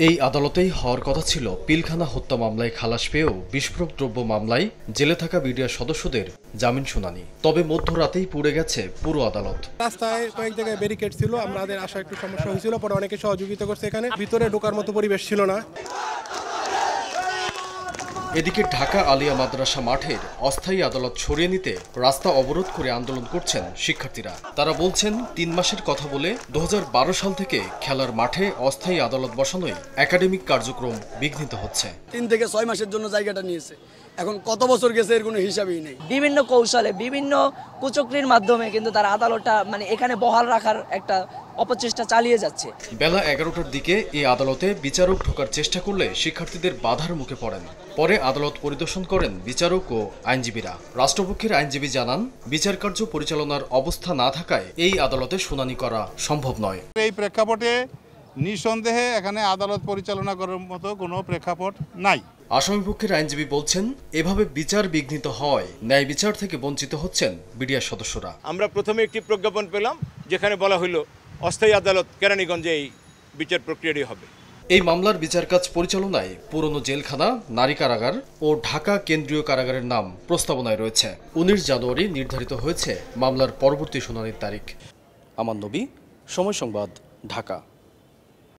এই আদালতেই হওয়ার কথা ছিল পিলখানা হত্যা মামলায় খালাস পেয়েও বিস্ফোরক দ্রব্য মামলায় জেলে থাকা বিডিআর সদস্যদের জামিন শুনানি। তবে মধ্যরাতেই পুড়ে গেছে পুরো আদালত। রাস্তায় কয়েক জায়গায় ব্যারিকেড ছিল, আমাদের আসা একটু সমস্যা হয়েছিল, পরে অনেকে সহযোগিতা করছে। এখানে ভিতরে ঢোকার মতো পরিবেশ ছিল না। এদিকে ঢাকা আলিয়া মাদ্রাসা মাঠের অস্থায়ী আদালত সরিয়ে নিতে রাস্তা অবরোধ করে আন্দোলন করছেন শিক্ষার্থীরা। তারা বলছেন ৩ মাসের কথা বলে ২০১২ সাল থেকে খেলার মাঠে অস্থায়ী আদালত বসানোই একাডেমিক কার্যক্রম বিঘ্নিত হচ্ছে। ৩ থেকে ৬ মাসের জন্য জায়গাটা নিয়েছে, এখন কত বছর গেছে এর কোনো হিসাবই নেই। বিভিন্ন কৌশলে বিভিন্ন কুচক্রির মাধ্যমে কিন্তু তারা আদালতটা এখানে বহাল রাখার একটা অপচেষ্টা চালিয়ে যাচ্ছে। বেলা ১১টার দিকে এই আদালতে বিচারক ঢোকার চেষ্টা করলে শিক্ষার্থীদের বাধার মুখে পড়েন। পরে আদালত পরিদর্শন করেন বিচারক ও আইনজীবীরা। রাষ্ট্রপক্ষের আইনজীবী জানান, বিচার কার্য পরিচালনার অবস্থা না থাকায় এই আদালতে শুনানি করা সম্ভব নয়। এই প্রেক্ষাপটে নিঃসন্দেহে এখানে আদালত পরিচালনা করার মতো কোনো প্রেক্ষাপট নাই। আসামিপক্ষের আইনজীবী বলছেন, এভাবে বিচার বিঘ্নিত হয় ন্যায় বিচার থেকে বঞ্চিত হচ্ছেন বিডিআর সদস্যরা। আমরা প্রথমে একটি প্রজ্ঞাপন পেলাম, যেখানে বলা হইল অস্থায়ী আদালত কেরানীগঞ্জে এই বিচার প্রক্রিয়াটি হবে। এই মামলার বিচার কাজ পরিচালনায় পুরনো জেলখানা, নারী কারাগার ও ঢাকা কেন্দ্রীয় কারাগারের নাম প্রস্তাবনায় রয়েছে। ১৯ জানুয়ারি নির্ধারিত হয়েছে মামলার পরবর্তী শুনানির তারিখ। আমান নবী, সময় সংবাদ, ঢাকা।